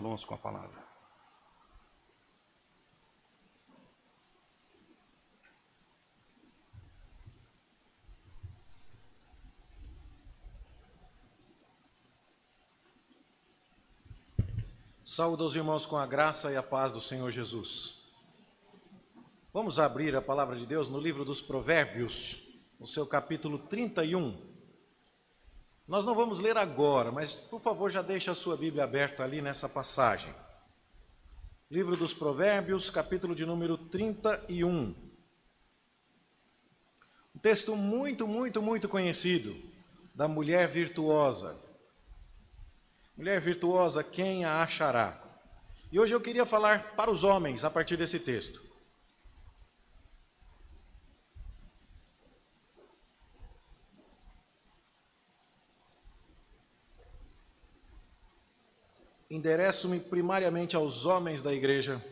Alonso com a palavra. Saúdo aos irmãos com a graça e a paz do Senhor Jesus. Vamos abrir a palavra de Deus no livro dos Provérbios, no seu capítulo 31. Nós não vamos ler agora, mas por favor já deixe a sua Bíblia aberta ali nessa passagem. Livro dos Provérbios, capítulo de número 31. Um texto muito conhecido da mulher virtuosa. Mulher virtuosa, quem a achará? E hoje eu queria falar para os homens a partir desse texto. Endereço-me primariamente aos homens da igreja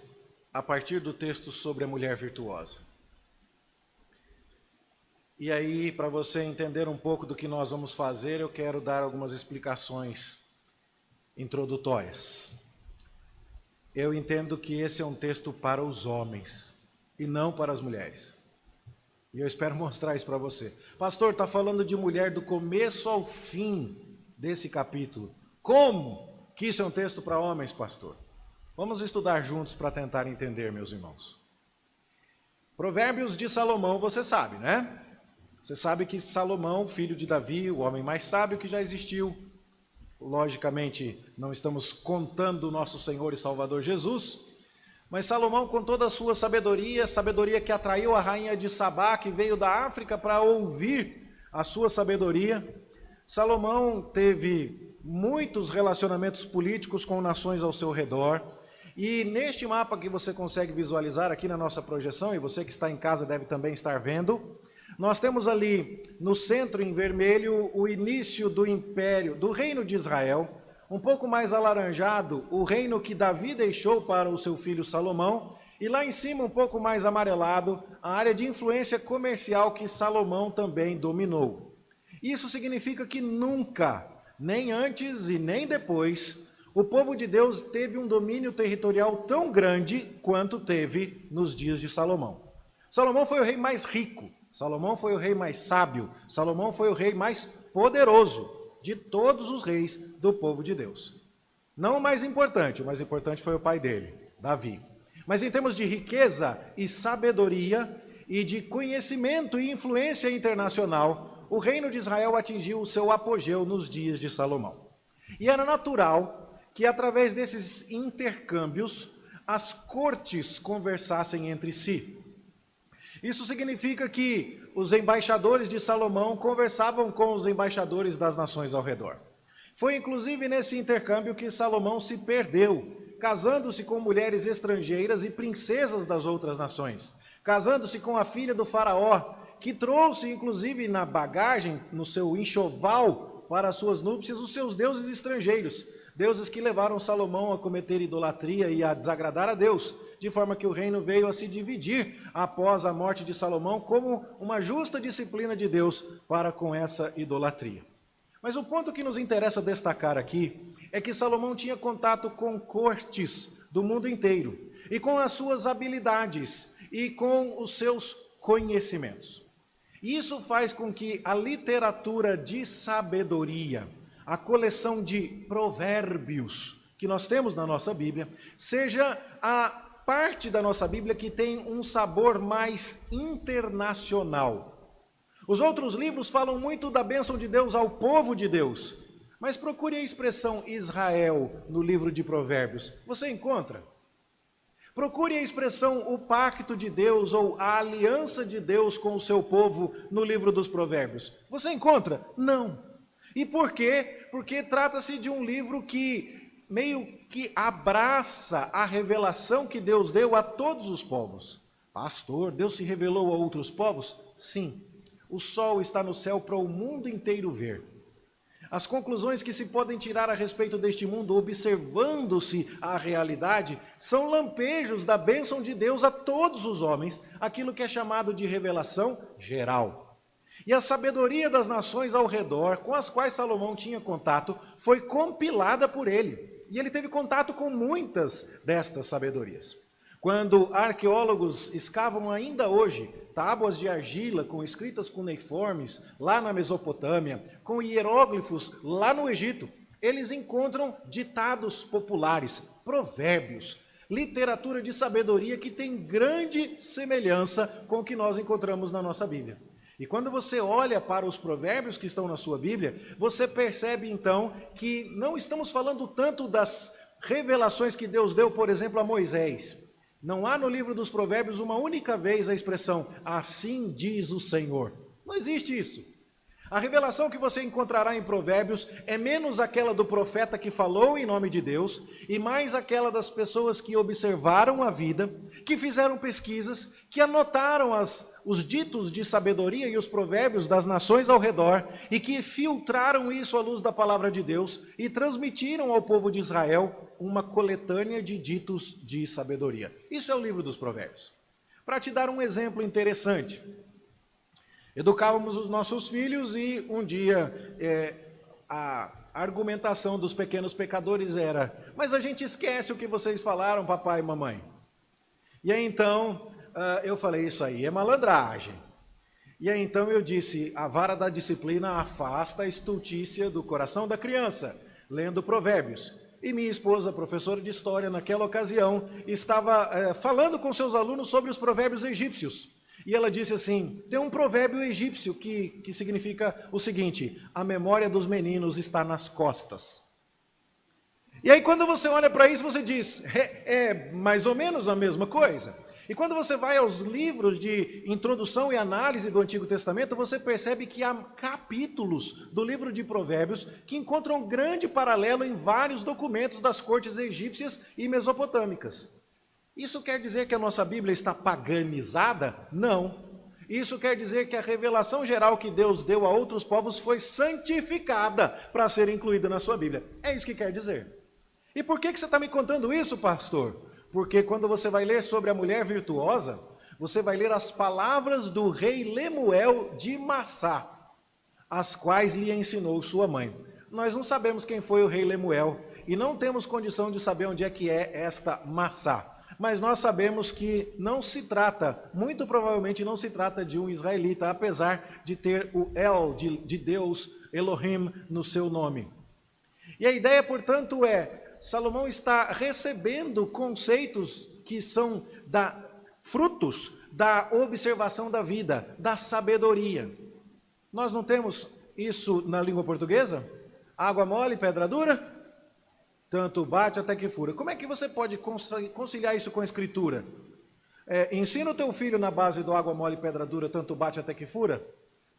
a partir do texto sobre a mulher virtuosa. E aí, para você entender um pouco do que nós vamos fazer, eu quero dar algumas explicações introdutórias. Eu entendo que esse é um texto para os homens e não para as mulheres. E eu espero mostrar isso para você. Pastor, está falando de mulher do começo ao fim desse capítulo. Como que isso é um texto para homens, pastor? Vamos estudar juntos para tentar entender, meus irmãos. Provérbios de Salomão, você sabe, né? Você sabe que Salomão, filho de Davi, o homem mais sábio que já existiu. Logicamente, não estamos contando o nosso Senhor e Salvador Jesus, mas Salomão, com toda a sua sabedoria, sabedoria que atraiu a rainha de Sabá, que veio da África para ouvir a sua sabedoria, Salomão teve muitos relacionamentos políticos com nações ao seu redor, e neste mapa que você consegue visualizar aqui na nossa projeção, e você que está em casa deve também estar vendo, nós temos ali no centro em vermelho o início do império, do reino de Israel, um pouco mais alaranjado o reino que Davi deixou para o seu filho Salomão, e lá em cima um pouco mais amarelado a área de influência comercial que Salomão também dominou. Isso significa que nunca, nem antes e nem depois, o povo de Deus teve um domínio territorial tão grande quanto teve nos dias de Salomão. Salomão foi o rei mais rico. Salomão foi o rei mais sábio, Salomão foi o rei mais poderoso de todos os reis do povo de Deus. Não o mais importante foi o pai dele, Davi. Mas em termos de riqueza e sabedoria e de conhecimento e influência internacional, o reino de Israel atingiu o seu apogeu nos dias de Salomão. E era natural que através desses intercâmbios as cortes conversassem entre si. Isso significa que os embaixadores de Salomão conversavam com os embaixadores das nações ao redor. Foi inclusive nesse intercâmbio que Salomão se perdeu, casando-se com mulheres estrangeiras e princesas das outras nações, casando-se com a filha do faraó, que trouxe inclusive na bagagem, no seu enxoval para as suas núpcias, os seus deuses estrangeiros, deuses que levaram Salomão a cometer idolatria e a desagradar a Deus, de forma que o reino veio a se dividir após a morte de Salomão como uma justa disciplina de Deus para com essa idolatria. Mas o ponto que nos interessa destacar aqui é que Salomão tinha contato com cortes do mundo inteiro e com as suas habilidades e com os seus conhecimentos. Isso faz com que a literatura de sabedoria, a coleção de provérbios que nós temos na nossa Bíblia, seja a parte da nossa Bíblia que tem um sabor mais internacional. Os outros livros falam muito da bênção de Deus ao povo de Deus, mas procure a expressão Israel no livro de Provérbios, você encontra? Procure a expressão o pacto de Deus ou a aliança de Deus com o seu povo no livro dos Provérbios, você encontra? Não. E por quê? Porque trata-se de um livro que meio que abraça a revelação que Deus deu a todos os povos. Pastor, Deus se revelou a outros povos? Sim. O sol está no céu para o mundo inteiro ver. As conclusões que se podem tirar a respeito deste mundo, observando-se a realidade, são lampejos da bênção de Deus a todos os homens, aquilo que é chamado de revelação geral. E a sabedoria das nações ao redor, com as quais Salomão tinha contato, foi compilada por ele. E ele teve contato com muitas destas sabedorias. Quando arqueólogos escavam ainda hoje tábuas de argila escritas com cuneiformes lá na Mesopotâmia, com hieróglifos lá no Egito, eles encontram ditados populares, provérbios, literatura de sabedoria que tem grande semelhança com o que nós encontramos na nossa Bíblia. E quando você olha para os provérbios que estão na sua Bíblia, você percebe então que não estamos falando tanto das revelações que Deus deu, por exemplo, a Moisés. Não há no livro dos provérbios uma única vez a expressão, assim diz o Senhor. Não existe isso. A revelação que você encontrará em provérbios é menos aquela do profeta que falou em nome de Deus e mais aquela das pessoas que observaram a vida, que fizeram pesquisas, que anotaram os ditos de sabedoria e os provérbios das nações ao redor e que filtraram isso à luz da palavra de Deus e transmitiram ao povo de Israel uma coletânea de ditos de sabedoria. Isso é o livro dos provérbios. Para te dar um exemplo interessante, educávamos os nossos filhos e um dia a argumentação dos pequenos pecadores era: mas a gente esquece o que vocês falaram, papai e mamãe. E aí então eu falei: isso aí é malandragem. E aí então eu disse: a vara da disciplina afasta a estultícia do coração da criança, lendo provérbios. E minha esposa, professora de história, naquela ocasião, estava falando com seus alunos sobre os provérbios egípcios. E ela disse assim: tem um provérbio egípcio que significa o seguinte: a memória dos meninos está nas costas. E aí quando você olha para isso, você diz, é mais ou menos a mesma coisa. E quando você vai aos livros de introdução e análise do Antigo Testamento, você percebe que há capítulos do livro de Provérbios que encontram grande paralelo em vários documentos das cortes egípcias e mesopotâmicas. Isso quer dizer que a nossa Bíblia está paganizada? Não. Isso quer dizer que a revelação geral que Deus deu a outros povos foi santificada para ser incluída na sua Bíblia. É isso que quer dizer. E por que você está me contando isso, pastor? Porque quando você vai ler sobre a mulher virtuosa, você vai ler as palavras do rei Lemuel de Massá, as quais lhe ensinou sua mãe. Nós não sabemos quem foi o rei Lemuel e não temos condição de saber onde é que é esta Massá. Mas nós sabemos que não se trata, muito provavelmente não se trata de um israelita, apesar de ter o El, de Deus, Elohim, no seu nome. E a ideia, portanto, Salomão está recebendo conceitos que são frutos da observação da vida, da sabedoria. Nós não temos isso na língua portuguesa? Água mole, pedra dura? Tanto bate até que fura. Como é que você pode conciliar isso com a Escritura? Ensina o teu filho na base do água mole, pedra dura, tanto bate até que fura?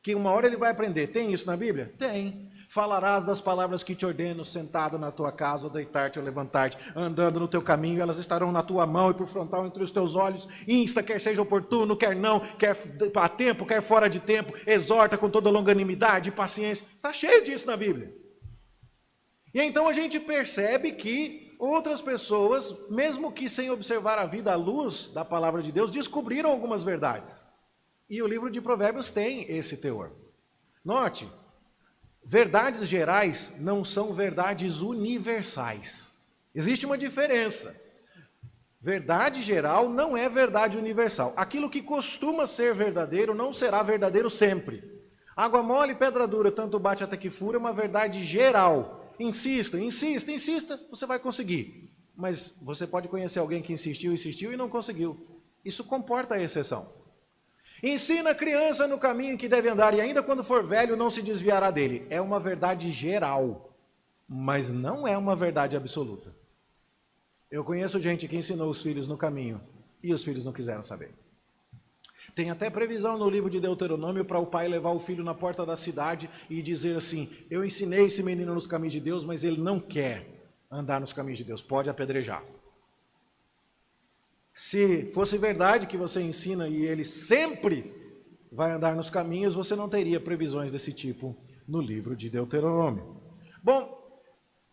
Que uma hora ele vai aprender. Tem isso na Bíblia? Tem. Falarás das palavras que te ordeno, sentado na tua casa, ou deitar-te ou levantar-te, andando no teu caminho, elas estarão na tua mão e por frontal entre os teus olhos, insta, quer seja oportuno, quer não, quer a tempo, quer fora de tempo, exorta com toda longanimidade e paciência. Está cheio disso na Bíblia. E então a gente percebe que outras pessoas, mesmo que sem observar a vida à luz da palavra de Deus, descobriram algumas verdades. E o livro de Provérbios tem esse teor. Note, verdades gerais não são verdades universais. Existe uma diferença. Verdade geral não é verdade universal. Aquilo que costuma ser verdadeiro não será verdadeiro sempre. Água mole, pedra dura, tanto bate até que fura, é uma verdade geral. Insista, insista, insista, você vai conseguir. Mas você pode conhecer alguém que insistiu e não conseguiu. Isso comporta a exceção. Ensina a criança no caminho que deve andar e ainda quando for velho não se desviará dele. É uma verdade geral, mas não é uma verdade absoluta. Eu conheço gente que ensinou os filhos no caminho e os filhos não quiseram saber. Tem até previsão no livro de Deuteronômio para o pai levar o filho na porta da cidade e dizer assim: eu ensinei esse menino nos caminhos de Deus, mas ele não quer andar nos caminhos de Deus, pode apedrejar. Se fosse verdade que você ensina e ele sempre vai andar nos caminhos, você não teria previsões desse tipo no livro de Deuteronômio. Bom,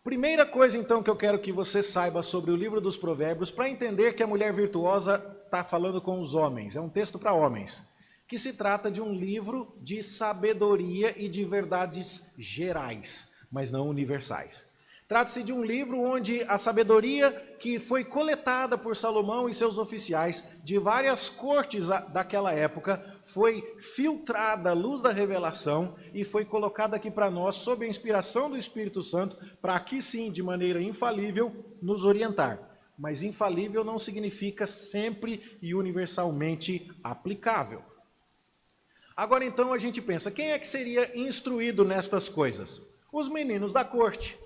primeira coisa então que eu quero que você saiba sobre o livro dos Provérbios, para entender que a mulher virtuosa está falando com os homens, é um texto para homens, que se trata de um livro de sabedoria e de verdades gerais, mas não universais. Trata-se de um livro onde a sabedoria que foi coletada por Salomão e seus oficiais de várias cortes daquela época foi filtrada à luz da revelação e foi colocada aqui para nós sob a inspiração do Espírito Santo, para aqui sim, de maneira infalível, nos orientar. Mas infalível não significa sempre e universalmente aplicável. Agora então a gente pensa, quem é que seria instruído nestas coisas? Os meninos da corte.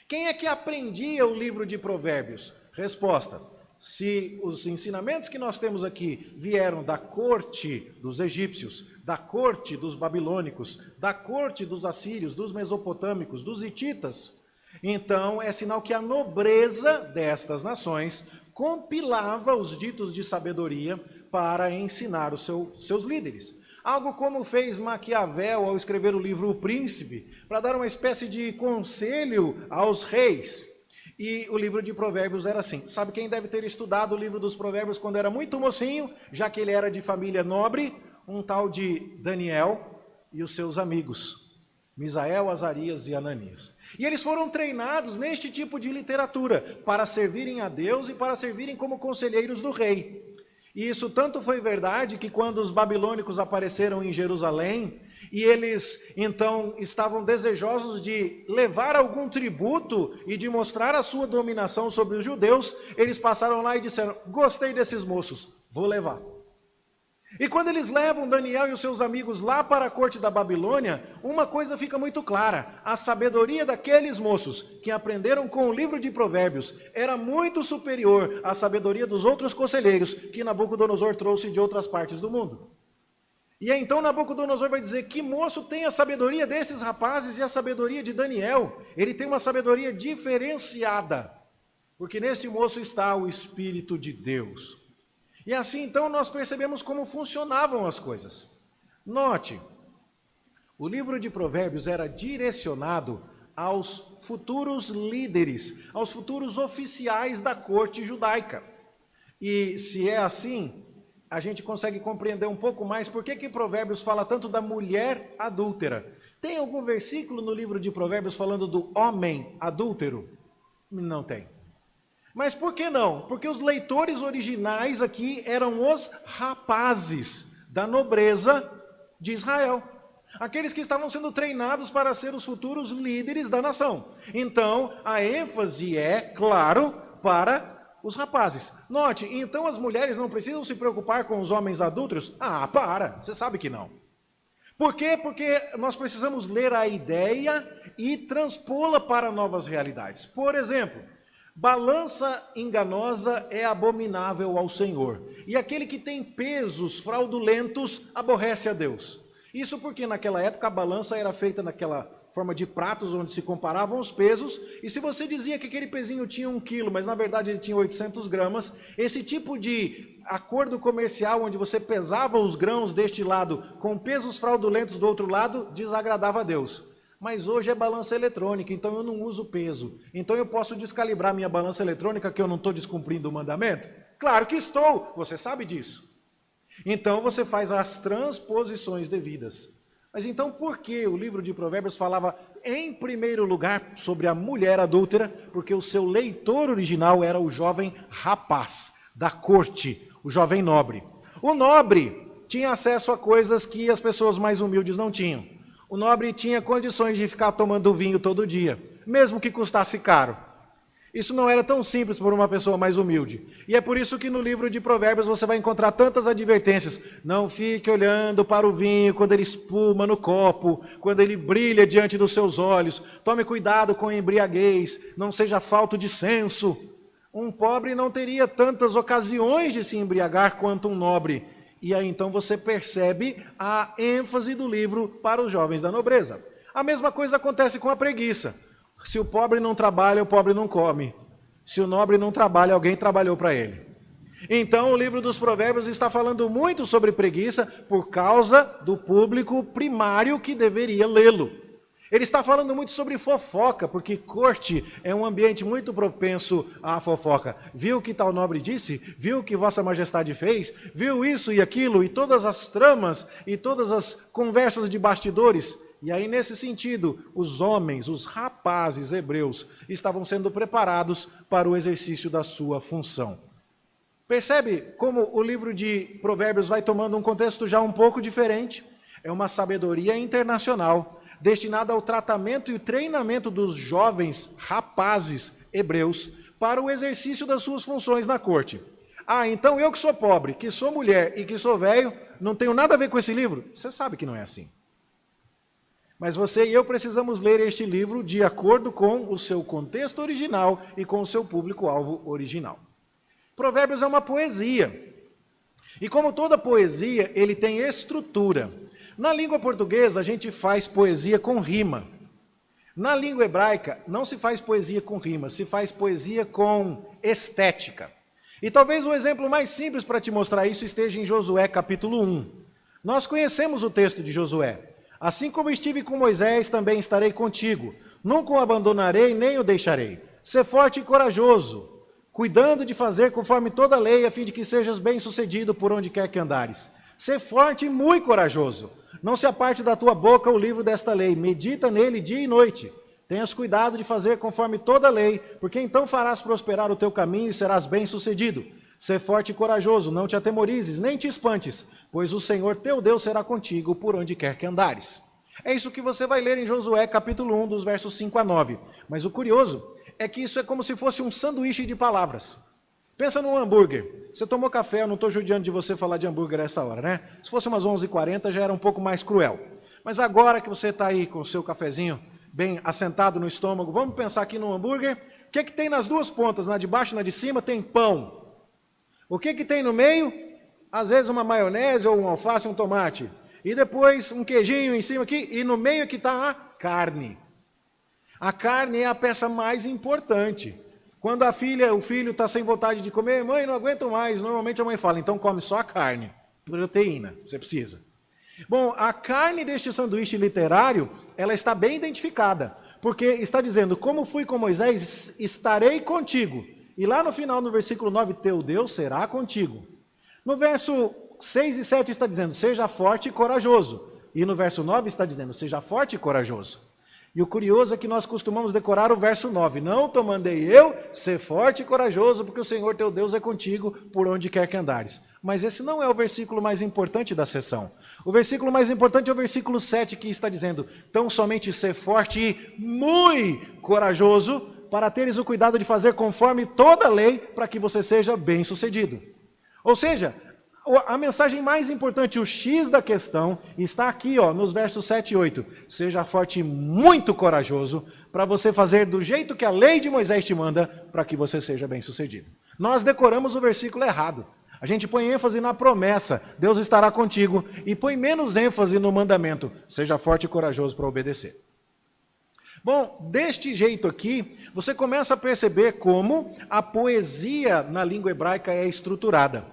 Quem é que aprendia o livro de Provérbios? Resposta: se os ensinamentos que nós temos aqui vieram da corte dos egípcios, da corte dos babilônicos, da corte dos assírios, dos mesopotâmicos, dos hititas, então é sinal que a nobreza destas nações compilava os ditos de sabedoria para ensinar os seus líderes. Algo como fez Maquiavel ao escrever o livro O Príncipe, para dar uma espécie de conselho aos reis. E o livro de Provérbios era assim. Sabe quem deve ter estudado o livro dos Provérbios quando era muito mocinho, já que ele era de família nobre? Um tal de Daniel e os seus amigos, Misael, Azarias e Ananias. E eles foram treinados neste tipo de literatura, para servirem a Deus e para servirem como conselheiros do rei. E isso tanto foi verdade que quando os babilônicos apareceram em Jerusalém, e eles então estavam desejosos de levar algum tributo e de mostrar a sua dominação sobre os judeus, eles passaram lá e disseram: gostei desses moços, vou levar. E quando eles levam Daniel e os seus amigos lá para a corte da Babilônia, uma coisa fica muito clara: a sabedoria daqueles moços que aprenderam com o livro de Provérbios era muito superior à sabedoria dos outros conselheiros que Nabucodonosor trouxe de outras partes do mundo. E então Nabucodonosor vai dizer: que moço tem a sabedoria desses rapazes e a sabedoria de Daniel? Ele tem uma sabedoria diferenciada, porque nesse moço está o Espírito de Deus. E assim então nós percebemos como funcionavam as coisas. Note, o livro de Provérbios era direcionado aos futuros líderes, aos futuros oficiais da corte judaica. E se é assim, a gente consegue compreender um pouco mais por que Provérbios fala tanto da mulher adúltera. Tem algum versículo no livro de Provérbios falando do homem adúltero? Não tem. Mas por que não? Porque os leitores originais aqui eram os rapazes da nobreza de Israel. Aqueles que estavam sendo treinados para ser os futuros líderes da nação. Então, a ênfase é, claro, para os rapazes. Note, então as mulheres não precisam se preocupar com os homens adúlteros? Você sabe que não. Por quê? Porque nós precisamos ler a ideia e transpô-la para novas realidades. Por exemplo, balança enganosa é abominável ao Senhor, e aquele que tem pesos fraudulentos aborrece a Deus. Isso porque naquela época a balança era feita naquela forma de pratos onde se comparavam os pesos, e se você dizia que aquele pezinho tinha 1 quilo, mas na verdade ele tinha 800 gramas, esse tipo de acordo comercial onde você pesava os grãos deste lado com pesos fraudulentos do outro lado, desagradava a Deus. Mas hoje é balança eletrônica, então eu não uso peso. Então eu posso descalibrar minha balança eletrônica que eu não estou descumprindo o mandamento? Claro que estou, você sabe disso. Então você faz as transposições devidas. Mas então por que o livro de Provérbios falava em primeiro lugar sobre a mulher adúltera? Porque o seu leitor original era o jovem rapaz da corte, o jovem nobre. O nobre tinha acesso a coisas que as pessoas mais humildes não tinham. O nobre tinha condições de ficar tomando vinho todo dia, mesmo que custasse caro. Isso não era tão simples para uma pessoa mais humilde. E é por isso que no livro de Provérbios você vai encontrar tantas advertências. Não fique olhando para o vinho quando ele espuma no copo, quando ele brilha diante dos seus olhos. Tome cuidado com a embriaguez, não seja falto de senso. Um pobre não teria tantas ocasiões de se embriagar quanto um nobre. E aí então você percebe a ênfase do livro para os jovens da nobreza. A mesma coisa acontece com a preguiça. Se o pobre não trabalha, o pobre não come. Se o nobre não trabalha, alguém trabalhou para ele. Então o livro dos Provérbios está falando muito sobre preguiça por causa do público primário que deveria lê-lo. Ele está falando muito sobre fofoca, porque corte é um ambiente muito propenso à fofoca. Viu o que tal nobre disse? Viu o que vossa majestade fez? Viu isso e aquilo? E todas as tramas e todas as conversas de bastidores. E aí, nesse sentido, os homens, os rapazes hebreus, estavam sendo preparados para o exercício da sua função. Percebe como o livro de Provérbios vai tomando um contexto já um pouco diferente? É uma sabedoria internacional, destinada ao tratamento e treinamento dos jovens rapazes hebreus para o exercício das suas funções na corte. Ah, então eu que sou pobre, que sou mulher e que sou velho, não tenho nada a ver com esse livro? Você sabe que não é assim. Mas você e eu precisamos ler este livro de acordo com o seu contexto original e com o seu público-alvo original. Provérbios é uma poesia. E como toda poesia, ele tem estrutura. Na língua portuguesa, a gente faz poesia com rima. Na língua hebraica, não se faz poesia com rima, se faz poesia com estética. E talvez o exemplo mais simples para te mostrar isso esteja em Josué capítulo 1. Nós conhecemos o texto de Josué. Assim como estive com Moisés, também estarei contigo. Nunca o abandonarei, nem o deixarei. Sê forte e corajoso, cuidando de fazer conforme toda a lei, a fim de que sejas bem-sucedido por onde quer que andares. Sê forte e muito corajoso. Não se aparte da tua boca o livro desta lei. Medita nele dia e noite. Tenhas cuidado de fazer conforme toda a lei, porque então farás prosperar o teu caminho e serás bem-sucedido. Sê forte e corajoso, não te atemorizes, nem te espantes, pois o Senhor teu Deus será contigo por onde quer que andares. É isso que você vai ler em Josué capítulo 1, dos versos 5 a 9. Mas o curioso é que isso é como se fosse um sanduíche de palavras. Pensa num hambúrguer. Você tomou café, eu não estou judiando de você falar de hambúrguer a essa hora, né? Se fosse umas 11h40 já era um pouco mais cruel. Mas agora que você está aí com o seu cafezinho bem assentado no estômago, vamos pensar aqui no hambúrguer. O que tem nas duas pontas, na de baixo e na de cima? Tem pão. O que tem no meio? Às vezes uma maionese ou um alface, um tomate. E depois um queijinho em cima aqui, e no meio que está a carne. A carne é a peça mais importante. Quando o filho está sem vontade de comer, mãe, não aguento mais, normalmente a mãe fala, então come só a carne, proteína, você precisa. Bom, a carne deste sanduíche literário, ela está bem identificada, porque está dizendo, como fui com Moisés, estarei contigo. E lá no final, no versículo 9, teu Deus será contigo. No verso 6 e 7 está dizendo, seja forte e corajoso. E no verso 9 está dizendo, seja forte e corajoso. E o curioso é que nós costumamos decorar o verso 9. Não te mandei eu, ser forte e corajoso, porque o Senhor teu Deus é contigo por onde quer que andares. Mas esse não é o versículo mais importante da sessão. O versículo mais importante é o versículo 7, que está dizendo, tão somente ser forte e muito corajoso, para teres o cuidado de fazer conforme toda a lei, para que você seja bem-sucedido. Ou seja, a mensagem mais importante, o X da questão, está aqui, nos versos 7 e 8. Seja forte e muito corajoso, para você fazer do jeito que a lei de Moisés te manda, para que você seja bem-sucedido. Nós decoramos o versículo errado. A gente põe ênfase na promessa, Deus estará contigo, e põe menos ênfase no mandamento, seja forte e corajoso para obedecer. Bom, deste jeito aqui, você começa a perceber como a poesia na língua hebraica é estruturada.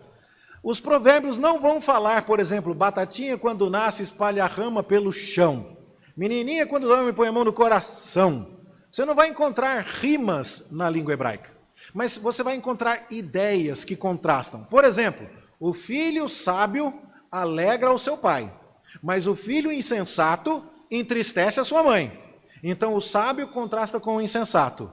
Os provérbios não vão falar, por exemplo, batatinha quando nasce espalha a rama pelo chão. Menininha quando dorme põe a mão no coração. Você não vai encontrar rimas na língua hebraica, mas você vai encontrar ideias que contrastam. Por exemplo, o filho sábio alegra o seu pai, mas o filho insensato entristece a sua mãe. Então o sábio contrasta com o insensato.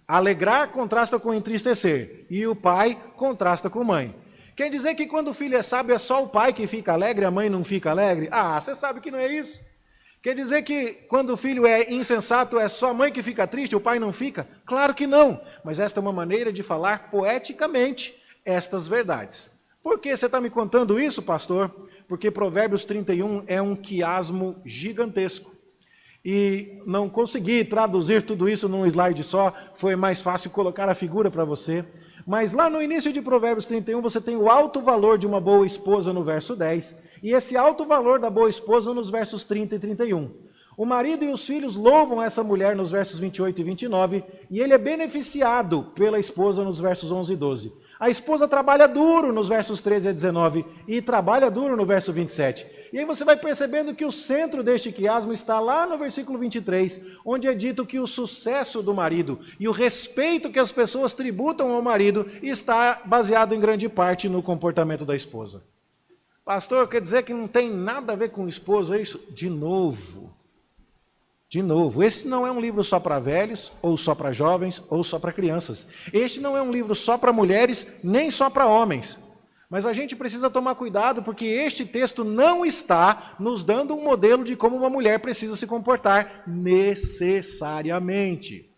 Alegrar contrasta com entristecer. E o pai contrasta com a mãe. Quer dizer que quando o filho é sábio é só o pai que fica alegre, a mãe não fica alegre? Ah, você sabe que não é isso. Quer dizer que quando o filho é insensato é só a mãe que fica triste, o pai não fica? Claro que não. Mas esta é uma maneira de falar poeticamente estas verdades. Por que você está me contando isso, pastor? Porque Provérbios 31 é um quiasmo gigantesco. E não consegui traduzir tudo isso num slide só, foi mais fácil colocar a figura para você. Mas lá no início de Provérbios 31, você tem o alto valor de uma boa esposa no verso 10, e esse alto valor da boa esposa nos versos 30 e 31. O marido e os filhos louvam essa mulher nos versos 28 e 29, e ele é beneficiado pela esposa nos versos 11 e 12. A esposa trabalha duro nos versos 13 a 19, e trabalha duro no verso 27. E aí você vai percebendo que o centro deste quiasmo está lá no versículo 23, onde é dito que o sucesso do marido e o respeito que as pessoas tributam ao marido está baseado em grande parte no comportamento da esposa. Pastor, quer dizer que não tem nada a ver com esposa, é isso? De novo, De novo, esse não é um livro só para velhos, ou só para jovens, ou só para crianças. Este não é um livro só para mulheres, nem só para homens. Mas a gente precisa tomar cuidado, porque este texto não está nos dando um modelo de como uma mulher precisa se comportar necessariamente.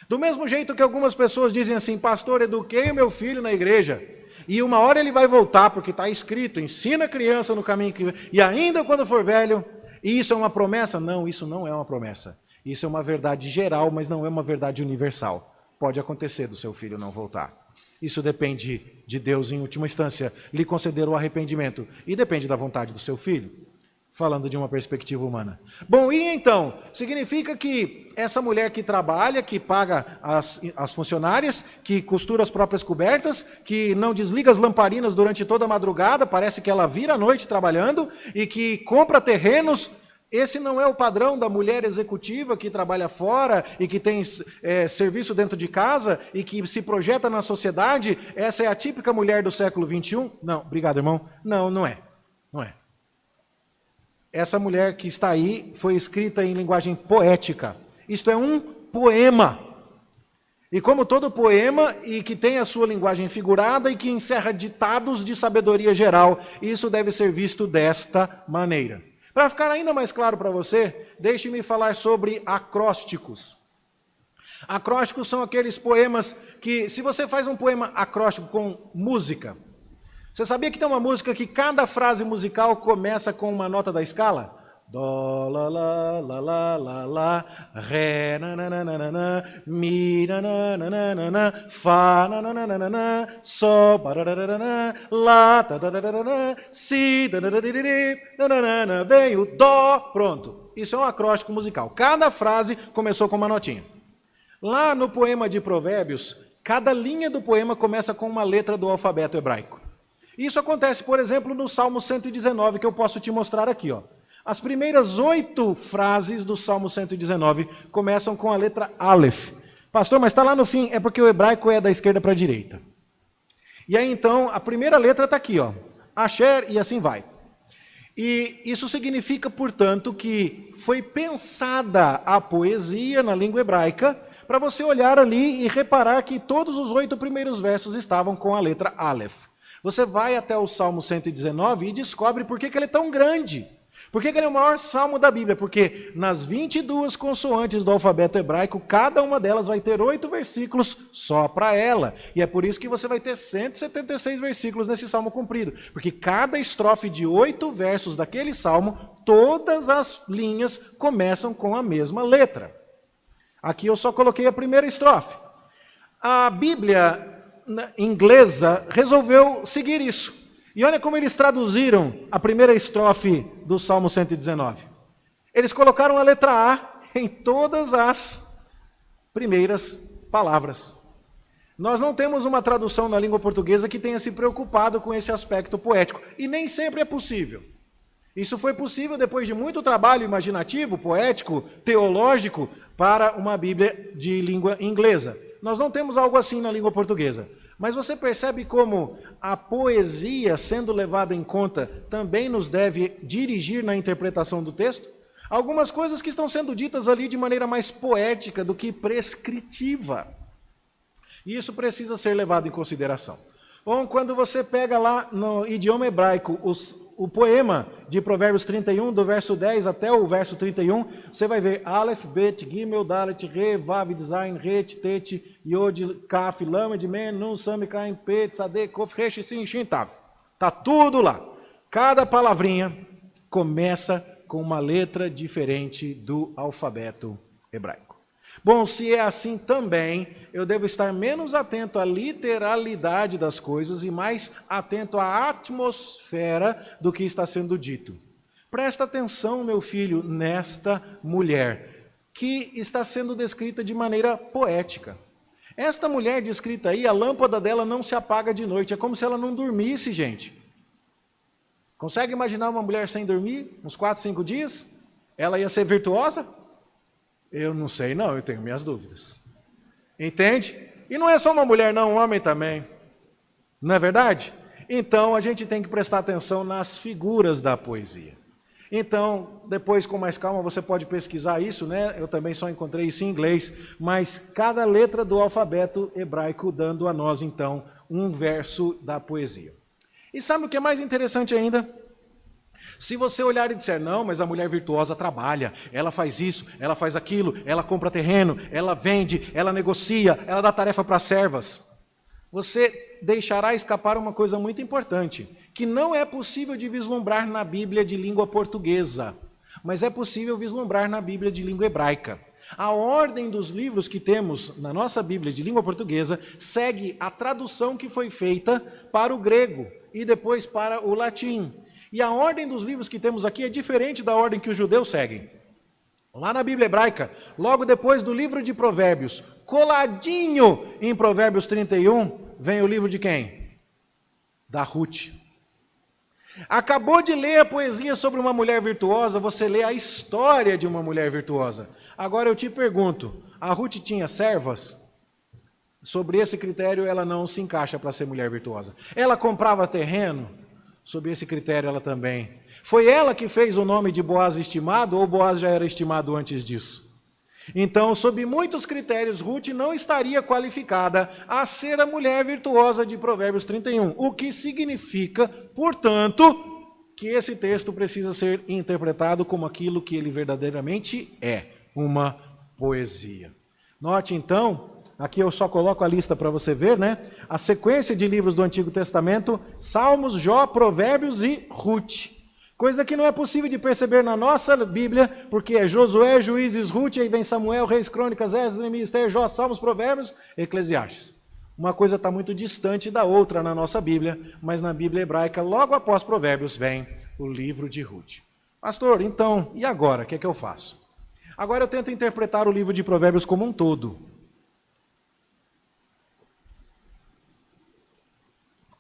Do mesmo jeito que algumas pessoas dizem assim, pastor, eduquei o meu filho na igreja, e uma hora ele vai voltar, porque está escrito, ensina a criança no caminho que... E ainda quando for velho, e isso é uma promessa? Não, isso não é uma promessa. Isso é uma verdade geral, mas não é uma verdade universal. Pode acontecer do seu filho não voltar. Isso depende de Deus, em última instância, lhe conceder o arrependimento. E depende da vontade do seu filho, falando de uma perspectiva humana. Bom, e então? Significa que essa mulher que trabalha, que paga as funcionárias, que costura as próprias cobertas, que não desliga as lamparinas durante toda a madrugada, parece que ela vira à noite trabalhando, e que compra terrenos. Esse não é o padrão da mulher executiva que trabalha fora e que tem serviço dentro de casa e que se projeta na sociedade. Essa é a típica mulher do século XXI? Não, obrigado, irmão. Não, não é. Não é. Essa mulher que está aí foi escrita em linguagem poética. Isto é um poema. E como todo poema, e que tem a sua linguagem figurada e que encerra ditados de sabedoria geral, isso deve ser visto desta maneira. Para ficar ainda mais claro para você, deixe-me falar sobre acrósticos. Acrósticos são aqueles poemas que, se você faz um poema acróstico com música, você sabia que tem uma música que cada frase musical começa com uma nota da escala? Dó, lá, lá, lá, lá, lá, lá, ré, nananana, mi, nananana, fá, nananana, sol, barararana, lá, dadadadana, si, nananana, vem o dó, pronto. Isso é um acróstico musical. Cada frase começou com uma notinha. Lá no poema de Provérbios, cada linha do poema começa com uma letra do alfabeto hebraico. Isso acontece, por exemplo, no Salmo 119, que eu posso te mostrar aqui, ó. As primeiras 8 frases do Salmo 119 começam com a letra Aleph. Pastor, mas está lá no fim. É porque o hebraico é da esquerda para a direita. E aí então, a primeira letra está aqui, ó. Asher, e assim vai. E isso significa, portanto, que foi pensada a poesia na língua hebraica para você olhar ali e reparar que todos os 8 primeiros versos estavam com a letra Aleph. Você vai até o Salmo 119 e descobre por que ele é tão grande. Por que ele é o maior salmo da Bíblia? Porque nas 22 consoantes do alfabeto hebraico, cada uma delas vai ter 8 versículos só para ela. E é por isso que você vai ter 176 versículos nesse salmo comprido. Porque cada estrofe de 8 versos daquele salmo, todas as linhas começam com a mesma letra. Aqui eu só coloquei a primeira estrofe. A Bíblia inglesa resolveu seguir isso. E olha como eles traduziram a primeira estrofe do Salmo 119. Eles colocaram a letra A em todas as primeiras palavras. Nós não temos uma tradução na língua portuguesa que tenha se preocupado com esse aspecto poético. E nem sempre é possível. Isso foi possível depois de muito trabalho imaginativo, poético, teológico, para uma Bíblia de língua inglesa. Nós não temos algo assim na língua portuguesa. Mas você percebe como a poesia, sendo levada em conta, também nos deve dirigir na interpretação do texto? Algumas coisas que estão sendo ditas ali de maneira mais poética do que prescritiva. E isso precisa ser levado em consideração. Bom, quando você pega lá no idioma hebraico o poema de Provérbios 31, do verso 10 até o verso 31, você vai ver Aleph, Bet, Gimel, Dalet, Re, Vav, Zain, Ret, Tet, Yod, Kaf, Lamed, Men, Nun, Sam, Kain, Pet, Sade, Kof, Resh, Sin, Shin, Tav. Está tudo lá. Cada palavrinha começa com uma letra diferente do alfabeto hebraico. Bom, se é assim também, eu devo estar menos atento à literalidade das coisas e mais atento à atmosfera do que está sendo dito. Presta atenção, meu filho, nesta mulher, que está sendo descrita de maneira poética. Esta mulher descrita aí, a lâmpada dela não se apaga de noite, é como se ela não dormisse, gente. Consegue imaginar uma mulher sem dormir, uns 4, 5 dias? Ela ia ser virtuosa? Eu não sei não, eu tenho minhas dúvidas. Entende? E não é só uma mulher não, um homem também. Não é verdade? Então a gente tem que prestar atenção nas figuras da poesia. Então, depois com mais calma você pode pesquisar isso, né? Eu também só encontrei isso em inglês, mas cada letra do alfabeto hebraico dando a nós, então, um verso da poesia. E sabe o que é mais interessante ainda? Se você olhar e disser, não, mas a mulher virtuosa trabalha, ela faz isso, ela faz aquilo, ela compra terreno, ela vende, ela negocia, ela dá tarefa para as servas, você deixará escapar uma coisa muito importante, que não é possível de vislumbrar na Bíblia de língua portuguesa, mas é possível vislumbrar na Bíblia de língua hebraica. A ordem dos livros que temos na nossa Bíblia de língua portuguesa segue a tradução que foi feita para o grego e depois para o latim. E a ordem dos livros que temos aqui é diferente da ordem que os judeus seguem. Lá na Bíblia hebraica, logo depois do livro de Provérbios, coladinho em Provérbios 31, vem o livro de quem? Da Ruth. Acabou de ler a poesia sobre uma mulher virtuosa, você lê a história de uma mulher virtuosa. Agora eu te pergunto, a Ruth tinha servas? Sobre esse critério ela não se encaixa para ser mulher virtuosa. Ela comprava terreno? Sob esse critério ela também. Foi ela que fez o nome de Boaz estimado ou Boaz já era estimado antes disso? Então, sob muitos critérios, Ruth não estaria qualificada a ser a mulher virtuosa de Provérbios 31, o que significa, portanto, que esse texto precisa ser interpretado como aquilo que ele verdadeiramente é, uma poesia. Note então, aqui eu só coloco a lista para você ver, né? A sequência de livros do Antigo Testamento, Salmos, Jó, Provérbios e Ruth. Coisa que não é possível de perceber na nossa Bíblia, porque é Josué, Juízes, Ruth, aí vem Samuel, Reis, Crônicas, Esdras, Neemias, Esther, Jó, Salmos, Provérbios, Eclesiastes. Uma coisa está muito distante da outra na nossa Bíblia, mas na Bíblia hebraica, logo após Provérbios, vem o livro de Ruth. Pastor, então, e agora? O que é que eu faço? Agora eu tento interpretar o livro de Provérbios como um todo.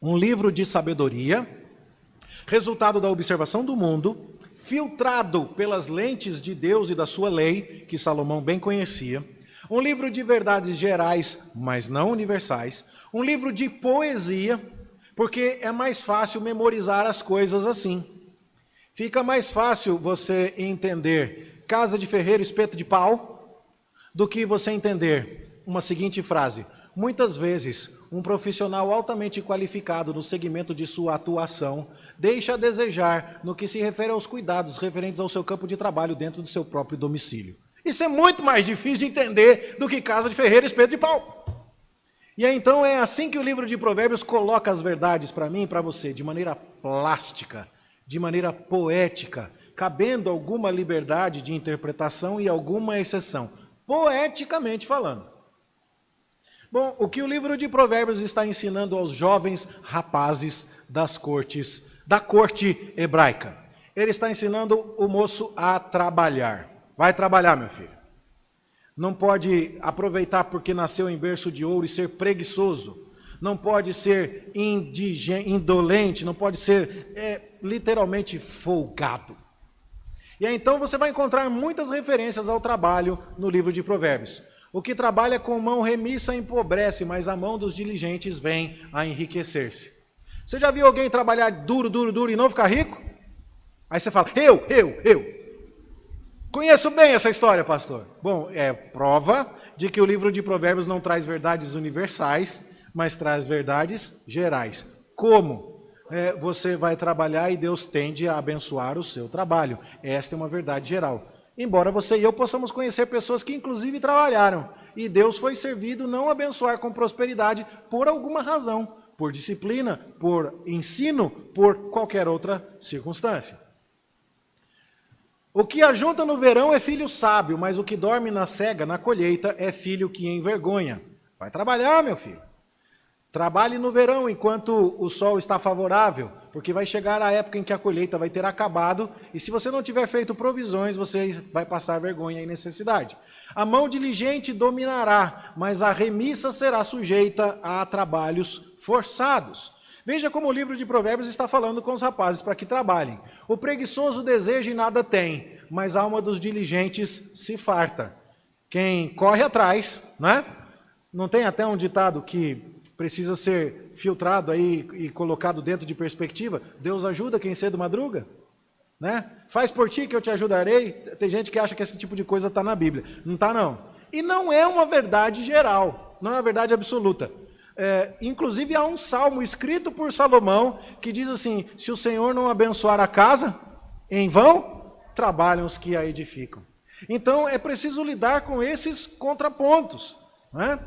Um livro de sabedoria, resultado da observação do mundo, filtrado pelas lentes de Deus e da sua lei, que Salomão bem conhecia. Um livro de verdades gerais, mas não universais. Um livro de poesia, porque é mais fácil memorizar as coisas assim. Fica mais fácil você entender casa de ferreiro, espeto de pau, do que você entender uma seguinte frase. Muitas vezes, um profissional altamente qualificado no segmento de sua atuação deixa a desejar no que se refere aos cuidados referentes ao seu campo de trabalho dentro do seu próprio domicílio. Isso é muito mais difícil de entender do que casa de ferreiro, espeto de pau. E aí, então é assim que o livro de Provérbios coloca as verdades para mim e para você, de maneira plástica, de maneira poética, cabendo alguma liberdade de interpretação e alguma exceção, poeticamente falando. Bom, o que o livro de Provérbios está ensinando aos jovens rapazes da corte hebraica? Ele está ensinando o moço a trabalhar. Vai trabalhar, meu filho. Não pode aproveitar porque nasceu em berço de ouro e ser preguiçoso. Não pode ser indolente, não pode ser literalmente folgado. E aí, então você vai encontrar muitas referências ao trabalho no livro de Provérbios. O que trabalha com mão remissa empobrece, mas a mão dos diligentes vem a enriquecer-se. Você já viu alguém trabalhar duro e não ficar rico? Aí você fala, eu. Conheço bem essa história, pastor. Bom, é prova de que o livro de Provérbios não traz verdades universais, mas traz verdades gerais. Como? Você vai trabalhar e Deus tende a abençoar o seu trabalho. Esta é uma verdade geral. Embora você e eu possamos conhecer pessoas que inclusive trabalharam, e Deus foi servido não abençoar com prosperidade por alguma razão, por disciplina, por ensino, por qualquer outra circunstância. O que ajunta no verão é filho sábio, mas o que dorme na cega, na colheita, é filho que envergonha. Vai trabalhar, meu filho. Trabalhe no verão enquanto o sol está favorável, porque vai chegar a época em que a colheita vai ter acabado, e se você não tiver feito provisões, você vai passar vergonha e necessidade. A mão diligente dominará, mas a remissa será sujeita a trabalhos forçados. Veja como o livro de Provérbios está falando com os rapazes para que trabalhem. O preguiçoso deseja e nada tem, mas a alma dos diligentes se farta. Quem corre atrás, né? Não tem até um ditado que precisa ser filtrado aí e colocado dentro de perspectiva? Deus ajuda quem cedo madruga. né? Faz por ti que eu te ajudarei. Tem gente que acha que esse tipo de coisa está na Bíblia. Não está, não. E não é uma verdade geral, não é uma verdade absoluta. Inclusive há um salmo escrito por Salomão que diz assim: se o Senhor não abençoar a casa, em vão trabalham os que a edificam. Então é preciso lidar com esses contrapontos, né?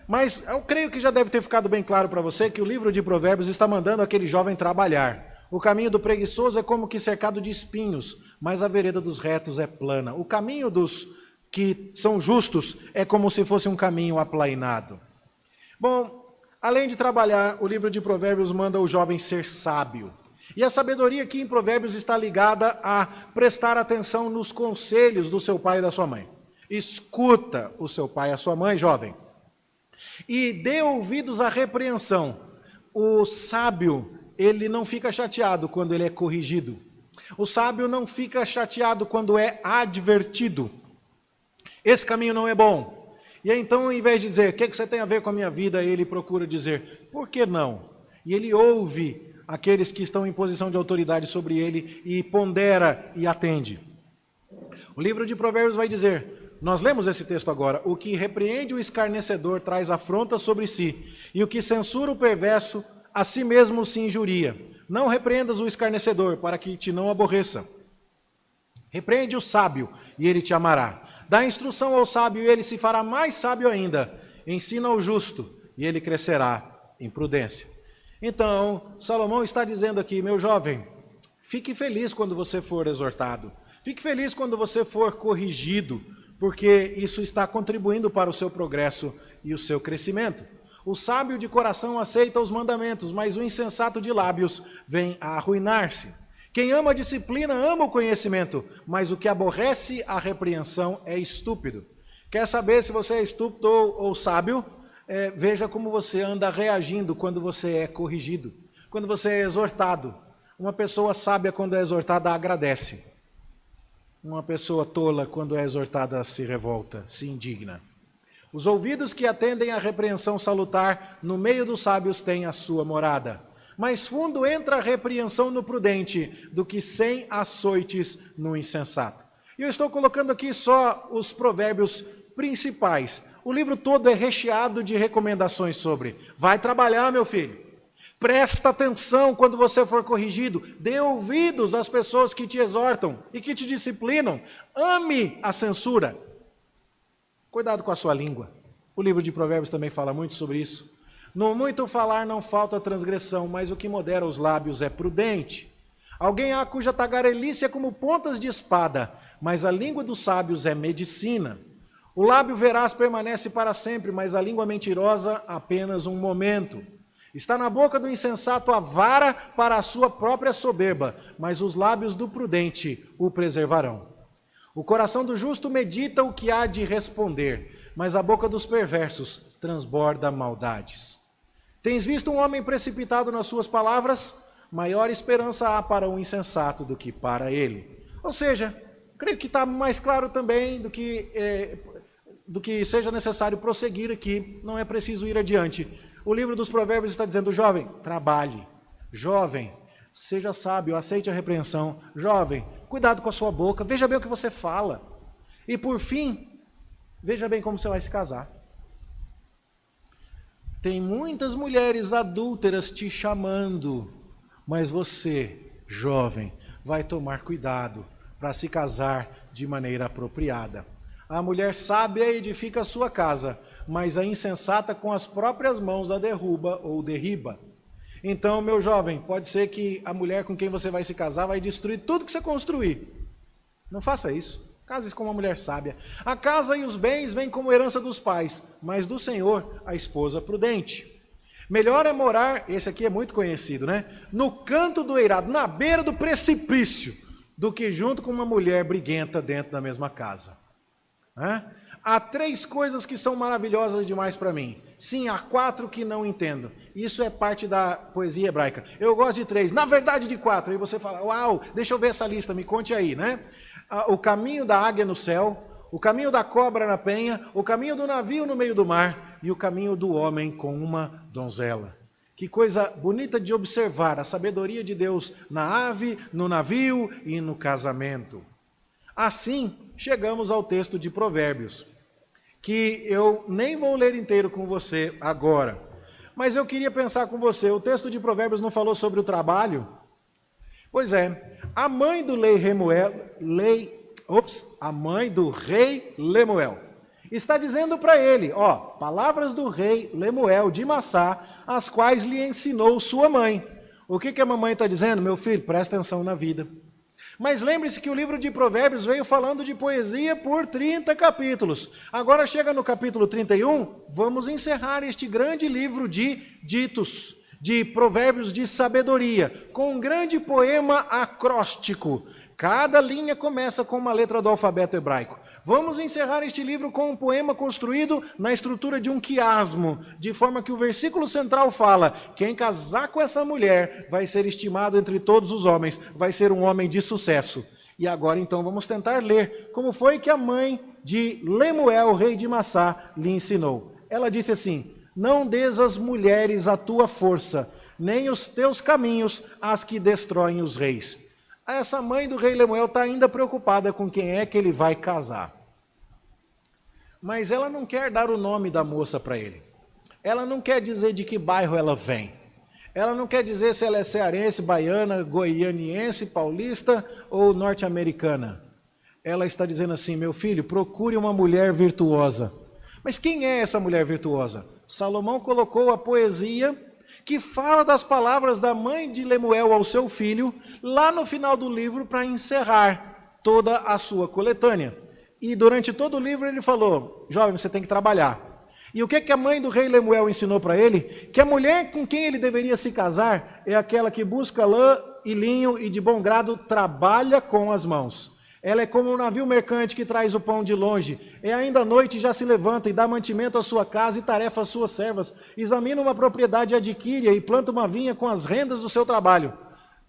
Mas eu creio que já deve ter ficado bem claro para você que o livro de Provérbios está mandando aquele jovem trabalhar. O caminho do preguiçoso é como que cercado de espinhos, mas a vereda dos retos é plana. O caminho dos que são justos é como se fosse um caminho aplainado. Bom, além de trabalhar, o livro de Provérbios manda o jovem ser sábio. E a sabedoria aqui em Provérbios está ligada a prestar atenção nos conselhos do seu pai e da sua mãe. Escuta o seu pai e a sua mãe, jovem, e dê ouvidos à repreensão. O sábio, ele não fica chateado quando ele é corrigido. O sábio não fica chateado quando é advertido. Esse caminho não é bom. E aí, então, ao invés de dizer, o que você tem a ver com a minha vida, ele procura dizer, por que não? E ele ouve aqueles que estão em posição de autoridade sobre ele e pondera e atende. O livro de Provérbios vai dizer, nós lemos esse texto agora, o que repreende o escarnecedor traz afronta sobre si, e o que censura o perverso, a si mesmo se injuria. Não repreendas o escarnecedor, para que te não aborreça. Repreende o sábio, e ele te amará. Dá instrução ao sábio, e ele se fará mais sábio ainda. Ensina ao justo, e ele crescerá em prudência. Então, Salomão está dizendo aqui, meu jovem, fique feliz quando você for exortado. Fique feliz quando você for corrigido, porque isso está contribuindo para o seu progresso e o seu crescimento. O sábio de coração aceita os mandamentos, mas o insensato de lábios vem a arruinar-se. Quem ama a disciplina ama o conhecimento, mas o que aborrece a repreensão é estúpido. Quer saber se você é estúpido ou sábio? Veja como você anda reagindo quando você é corrigido, quando você é exortado. Uma pessoa sábia, quando é exortada, agradece. Uma pessoa tola, quando é exortada, se revolta, se indigna. Os ouvidos que atendem à repreensão salutar, no meio dos sábios têm a sua morada. Mais fundo entra a repreensão no prudente, do que 100 açoites no insensato. E eu estou colocando aqui só os provérbios principais. O livro todo é recheado de recomendações sobre, vai trabalhar, meu filho. Presta atenção quando você for corrigido. Dê ouvidos às pessoas que te exortam e que te disciplinam. Ame a censura. Cuidado com a sua língua. O livro de Provérbios também fala muito sobre isso. No muito falar não falta transgressão, mas o que modera os lábios é prudente. Alguém há cuja tagarelice é como pontas de espada, mas a língua dos sábios é medicina. O lábio veraz permanece para sempre, mas a língua mentirosa apenas um momento. Está na boca do insensato a vara para a sua própria soberba, mas os lábios do prudente o preservarão. O coração do justo medita o que há de responder, mas a boca dos perversos transborda maldades. Tens visto um homem precipitado nas suas palavras? Maior esperança há para o insensato do que para ele. Ou seja, creio que está mais claro também do que seja necessário prosseguir aqui, não é preciso ir adiante. O livro dos Provérbios está dizendo, jovem, trabalhe. Jovem, seja sábio, aceite a repreensão. Jovem, cuidado com a sua boca, veja bem o que você fala. E por fim, veja bem como você vai se casar. Tem muitas mulheres adúlteras te chamando, mas você, jovem, vai tomar cuidado para se casar de maneira apropriada. A mulher sábia edifica a sua casa, mas a insensata com as próprias mãos a derruba ou derriba. Então, meu jovem, pode ser que a mulher com quem você vai se casar vai destruir tudo que você construir. Não faça isso. Case com uma mulher sábia. A casa e os bens vêm como herança dos pais, mas do Senhor a esposa prudente. Melhor é morar, esse aqui é muito conhecido, né? No canto do eirado, na beira do precipício, do que junto com uma mulher briguenta dentro da mesma casa. Há 3 coisas que são maravilhosas demais para mim. Sim, há 4 que não entendo. Isso é parte da poesia hebraica. Eu gosto de 3, na verdade de 4. Aí você fala, uau, deixa eu ver essa lista, me conte aí, né? O caminho da águia no céu, o caminho da cobra na penha, o caminho do navio no meio do mar e o caminho do homem com uma donzela. Que coisa bonita de observar a sabedoria de Deus na ave, no navio e no casamento. Assim, chegamos ao texto de Provérbios, que eu nem vou ler inteiro com você agora, mas eu queria pensar com você, o texto de Provérbios não falou sobre o trabalho? Pois é, a mãe do rei Lemuel está dizendo para ele, palavras do rei Lemuel de Massá, as quais lhe ensinou sua mãe. O que a mamãe está dizendo? Meu filho, presta atenção na vida. Mas lembre-se que o livro de Provérbios veio falando de poesia por 30 capítulos. Agora chega no capítulo 31, vamos encerrar este grande livro de ditos, de provérbios de sabedoria, com um grande poema acróstico. Cada linha começa com uma letra do alfabeto hebraico. Vamos encerrar este livro com um poema construído na estrutura de um quiasmo, de forma que o versículo central fala: quem casar com essa mulher vai ser estimado entre todos os homens, vai ser um homem de sucesso. E agora então vamos tentar ler como foi que a mãe de Lemuel, rei de Massá, lhe ensinou. Ela disse assim: não des às mulheres a tua força, nem os teus caminhos às que destroem os reis. Essa mãe do rei Lemuel está ainda preocupada com quem é que ele vai casar. Mas ela não quer dar o nome da moça para ele. Ela não quer dizer de que bairro ela vem. Ela não quer dizer se ela é cearense, baiana, goianiense, paulista ou norte-americana. Ela está dizendo assim: meu filho, procure uma mulher virtuosa. Mas quem é essa mulher virtuosa? Salomão colocou a poesia que fala das palavras da mãe de Lemuel ao seu filho, lá no final do livro, para encerrar toda a sua coletânea. E durante todo o livro ele falou: jovem, você tem que trabalhar. E o que a mãe do rei Lemuel ensinou para ele? Que a mulher com quem ele deveria se casar é aquela que busca lã e linho e de bom grado trabalha com as mãos. Ela é como um navio mercante que traz o pão de longe. É ainda à noite já se levanta e dá mantimento à sua casa e tarefa às suas servas. Examina uma propriedade e adquire-a e planta uma vinha com as rendas do seu trabalho.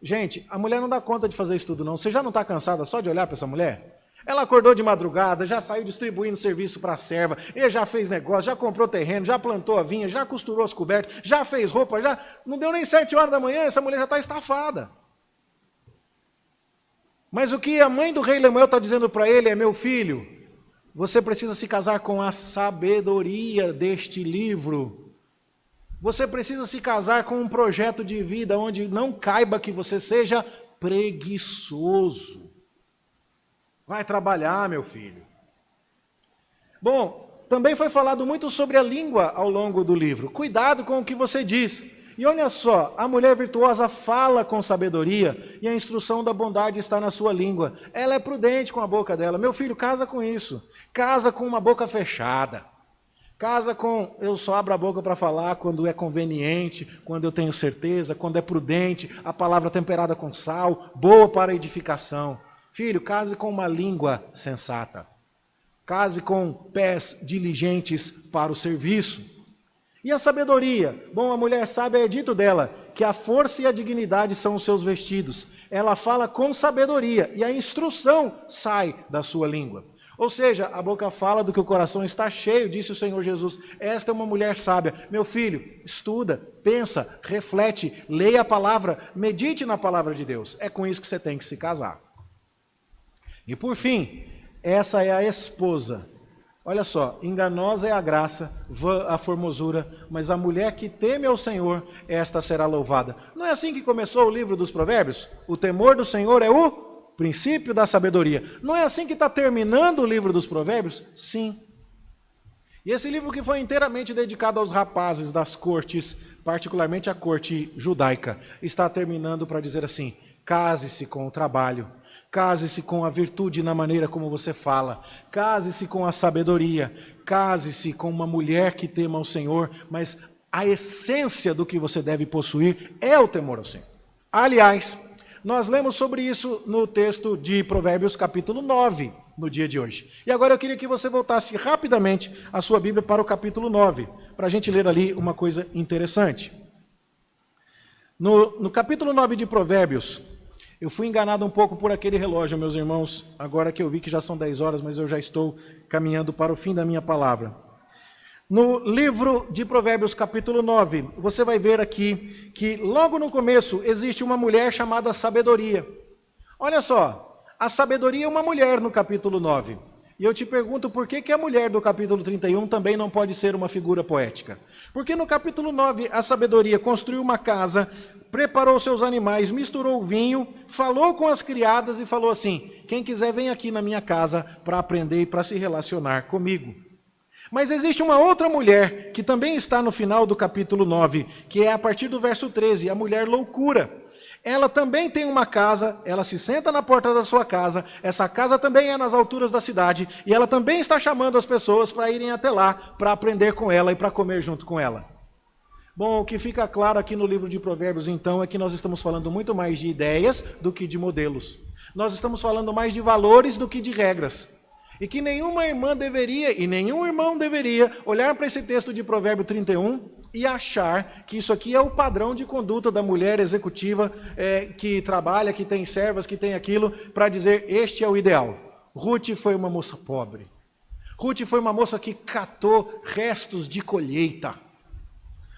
Gente, a mulher não dá conta de fazer isso tudo não. Você já não está cansada só de olhar para essa mulher? Ela acordou de madrugada, já saiu distribuindo serviço para a serva, ele já fez negócio, já comprou terreno, já plantou a vinha, já costurou as cobertas, já fez roupa, já não deu nem 7 horas da manhã, essa mulher já está estafada. Mas o que a mãe do rei Lemuel está dizendo para ele é: meu filho, você precisa se casar com a sabedoria deste livro. Você precisa se casar com um projeto de vida onde não caiba que você seja preguiçoso. Vai trabalhar, meu filho. Bom, também foi falado muito sobre a língua ao longo do livro. Cuidado com o que você diz. E olha só, a mulher virtuosa fala com sabedoria e a instrução da bondade está na sua língua. Ela é prudente com a boca dela. Meu filho, casa com isso. Casa com uma boca fechada. Casa com: eu só abro a boca para falar quando é conveniente, quando eu tenho certeza, quando é prudente, a palavra temperada com sal, boa para edificação. Filho, case com uma língua sensata. Case com pés diligentes para o serviço. E a sabedoria? Bom, a mulher sábia é dito dela que a força e a dignidade são os seus vestidos. Ela fala com sabedoria e a instrução sai da sua língua. Ou seja, a boca fala do que o coração está cheio, disse o Senhor Jesus. Esta é uma mulher sábia. Meu filho, estuda, pensa, reflete, leia a palavra, medite na palavra de Deus. É com isso que você tem que se casar. E por fim, essa é a esposa. Olha só, enganosa é a graça, vã a formosura, mas a mulher que teme ao Senhor, esta será louvada. Não é assim que começou o livro dos Provérbios? O temor do Senhor é o princípio da sabedoria. Não é assim que está terminando o livro dos Provérbios? Sim. E esse livro que foi inteiramente dedicado aos rapazes das cortes, particularmente a corte judaica, está terminando para dizer assim: case-se com o trabalho. Case-se com a virtude na maneira como você fala. Case-se com a sabedoria. Case-se com uma mulher que tema ao Senhor. Mas a essência do que você deve possuir é o temor ao Senhor. Aliás, nós lemos sobre isso no texto de Provérbios capítulo 9, no dia de hoje. E agora eu queria que você voltasse rapidamente a sua Bíblia para o capítulo 9, para a gente ler ali uma coisa interessante. No capítulo 9 de Provérbios, eu fui enganado um pouco por aquele relógio, meus irmãos, agora que eu vi que já são 10 horas, mas eu já estou caminhando para o fim da minha palavra. No livro de Provérbios, capítulo 9, você vai ver aqui que logo no começo existe uma mulher chamada Sabedoria. Olha só, a sabedoria é uma mulher no capítulo 9. E eu te pergunto por que a mulher do capítulo 31 também não pode ser uma figura poética? Porque no capítulo 9 a sabedoria construiu uma casa, preparou seus animais, misturou o vinho, falou com as criadas e falou assim: quem quiser vem aqui na minha casa para aprender e para se relacionar comigo. Mas existe uma outra mulher que também está no final do capítulo 9, que é a partir do verso 13, a mulher loucura. Ela também tem uma casa, ela se senta na porta da sua casa, essa casa também é nas alturas da cidade, e ela também está chamando as pessoas para irem até lá, para aprender com ela e para comer junto com ela. Bom, o que fica claro aqui no livro de Provérbios, então, é que nós estamos falando muito mais de ideias do que de modelos. Nós estamos falando mais de valores do que de regras. E que nenhuma irmã deveria, e nenhum irmão deveria, olhar para esse texto de Provérbio 31 e achar que isso aqui é o padrão de conduta da mulher executiva que trabalha, que tem servas, que tem aquilo, para dizer, este é o ideal. Ruth foi uma moça pobre. Ruth foi uma moça que catou restos de colheita.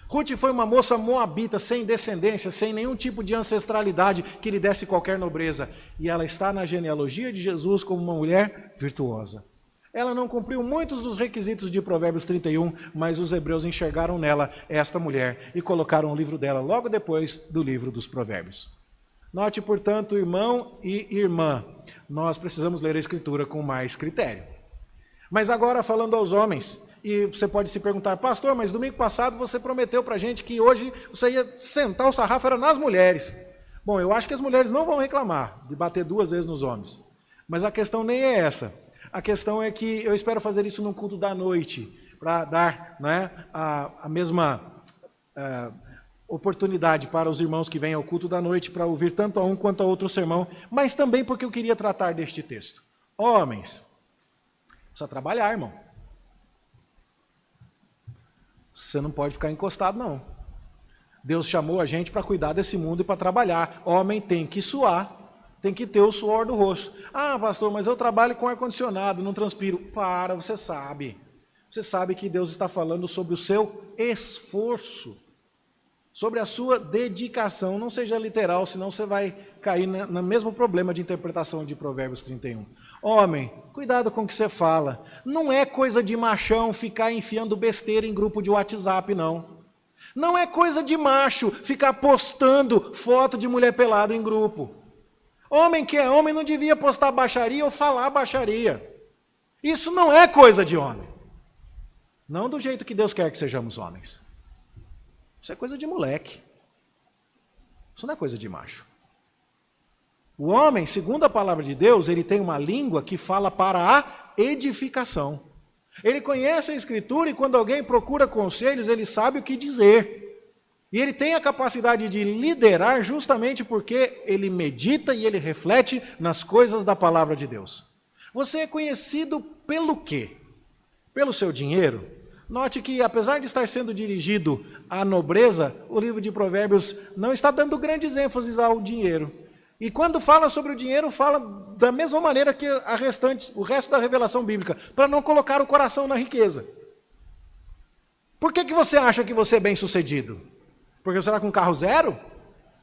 Ruth foi uma moça moabita, sem descendência, sem nenhum tipo de ancestralidade que lhe desse qualquer nobreza. E ela está na genealogia de Jesus como uma mulher virtuosa. Ela não cumpriu muitos dos requisitos de Provérbios 31, mas os hebreus enxergaram nela esta mulher e colocaram o livro dela logo depois do livro dos Provérbios. Note, portanto, irmão e irmã, nós precisamos ler a Escritura com mais critério. Mas agora falando aos homens, e você pode se perguntar, pastor, mas domingo passado você prometeu para a gente que hoje você ia sentar o sarrafo era nas mulheres. Bom, eu acho que as mulheres não vão reclamar de bater 2 vezes nos homens. Mas a questão nem é essa. A questão é que eu espero fazer isso num culto da noite, para dar a mesma oportunidade para os irmãos que vêm ao culto da noite, para ouvir tanto a um quanto a outro sermão, mas também porque eu queria tratar deste texto. Homens, precisa trabalhar, irmão. Você não pode ficar encostado, não. Deus chamou a gente para cuidar desse mundo e para trabalhar. Homem tem que suar, tem que ter o suor do rosto. Ah, pastor, mas eu trabalho com ar-condicionado, não transpiro. Para, você sabe. Você sabe que Deus está falando sobre o seu esforço, sobre a sua dedicação. Não seja literal, senão você vai cair no mesmo problema de interpretação de Provérbios 31. Homem, cuidado com o que você fala. Não é coisa de machão ficar enfiando besteira em grupo de WhatsApp, não. Não é coisa de macho ficar postando foto de mulher pelada em grupo. Homem que é homem não devia postar baixaria ou falar baixaria. Isso não é coisa de homem. Não do jeito que Deus quer que sejamos homens. Isso é coisa de moleque. Isso não é coisa de macho. O homem, segundo a palavra de Deus, ele tem uma língua que fala para a edificação. Ele conhece a Escritura e quando alguém procura conselhos, ele sabe o que dizer. E ele tem a capacidade de liderar justamente porque ele medita e ele reflete nas coisas da palavra de Deus. Você é conhecido pelo quê? Pelo seu dinheiro? Note que, apesar de estar sendo dirigido à nobreza, o livro de Provérbios não está dando grandes ênfases ao dinheiro. E quando fala sobre o dinheiro, fala da mesma maneira que o resto da revelação bíblica, para não colocar o coração na riqueza. Por que você acha que você é bem-sucedido? Porque você está com um carro zero?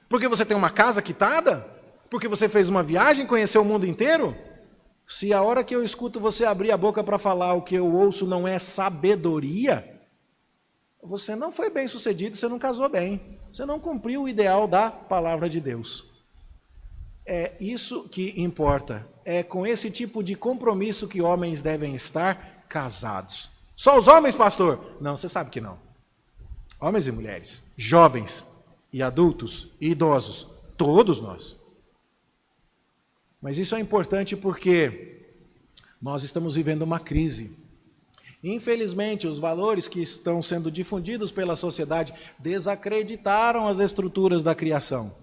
Porque você tem uma casa quitada? Porque você fez uma viagem, conheceu o mundo inteiro? Se a hora que eu escuto você abrir a boca para falar o que eu ouço não é sabedoria, você não foi bem-sucedido, você não casou bem. Você não cumpriu o ideal da palavra de Deus. É isso que importa. É com esse tipo de compromisso que homens devem estar casados. Só os homens, pastor? Não, você sabe que não. Homens e mulheres, jovens e adultos e idosos, todos nós. Mas isso é importante porque nós estamos vivendo uma crise. Infelizmente, os valores que estão sendo difundidos pela sociedade desacreditaram as estruturas da criação.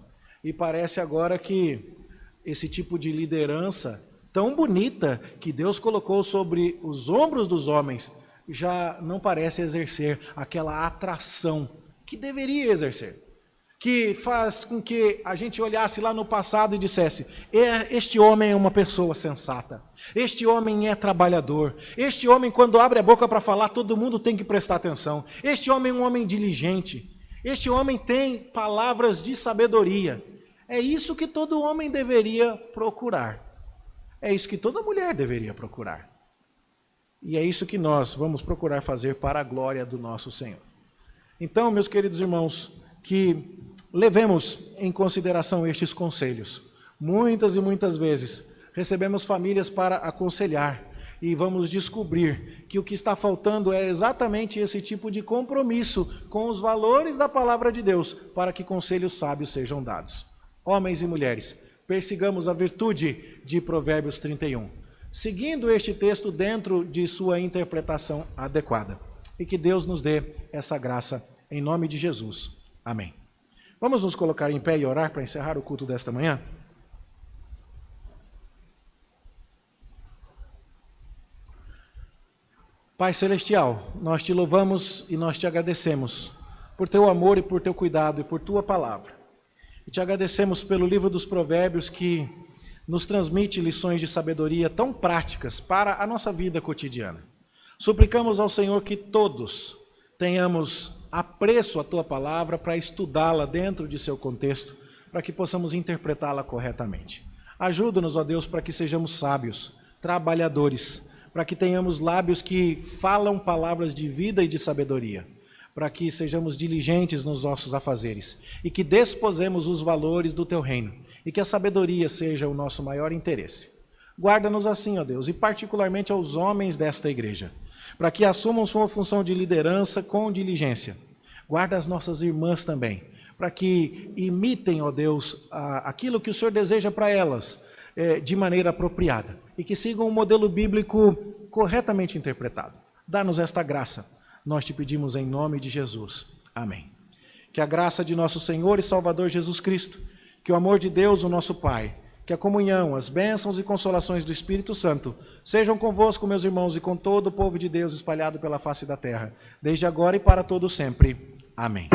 E parece agora que esse tipo de liderança tão bonita que Deus colocou sobre os ombros dos homens já não parece exercer aquela atração que deveria exercer. que faz com que a gente olhasse lá no passado e dissesse: este homem é uma pessoa sensata, este homem é trabalhador, este homem, quando abre a boca para falar, todo mundo tem que prestar atenção, este homem é um homem diligente, este homem tem palavras de sabedoria. É isso que todo homem deveria procurar, é isso que toda mulher deveria procurar, e é isso que nós vamos procurar fazer para a glória do nosso Senhor. Então, meus queridos irmãos, que levemos em consideração estes conselhos. Muitas e muitas vezes recebemos famílias para aconselhar e vamos descobrir que o que está faltando é exatamente esse tipo de compromisso com os valores da palavra de Deus para que conselhos sábios sejam dados. Homens e mulheres, persigamos a virtude de Provérbios 31, seguindo este texto dentro de sua interpretação adequada. E que Deus nos dê essa graça em nome de Jesus. Amém. Vamos nos colocar em pé e orar para encerrar o culto desta manhã? Pai Celestial, nós te louvamos e nós te agradecemos por teu amor e por teu cuidado e por tua palavra. E te agradecemos pelo livro dos Provérbios que nos transmite lições de sabedoria tão práticas para a nossa vida cotidiana. Suplicamos ao Senhor que todos tenhamos apreço à tua palavra para estudá-la dentro de seu contexto, para que possamos interpretá-la corretamente. Ajuda-nos, ó Deus, para que sejamos sábios, trabalhadores, para que tenhamos lábios que falam palavras de vida e de sabedoria, para que sejamos diligentes nos nossos afazeres e que desposemos os valores do teu reino e que a sabedoria seja o nosso maior interesse. Guarda-nos assim, ó Deus, e particularmente aos homens desta igreja, para que assumam sua função de liderança com diligência. Guarda as nossas irmãs também, para que imitem, ó Deus, aquilo que o Senhor deseja para elas de maneira apropriada e que sigam um modelo bíblico corretamente interpretado. Dá-nos esta graça, nós te pedimos em nome de Jesus. Amém. Que a graça de nosso Senhor e Salvador Jesus Cristo, que o amor de Deus, o nosso Pai, que a comunhão, as bênçãos e consolações do Espírito Santo sejam convosco, meus irmãos, e com todo o povo de Deus espalhado pela face da terra, desde agora e para todo sempre. Amém.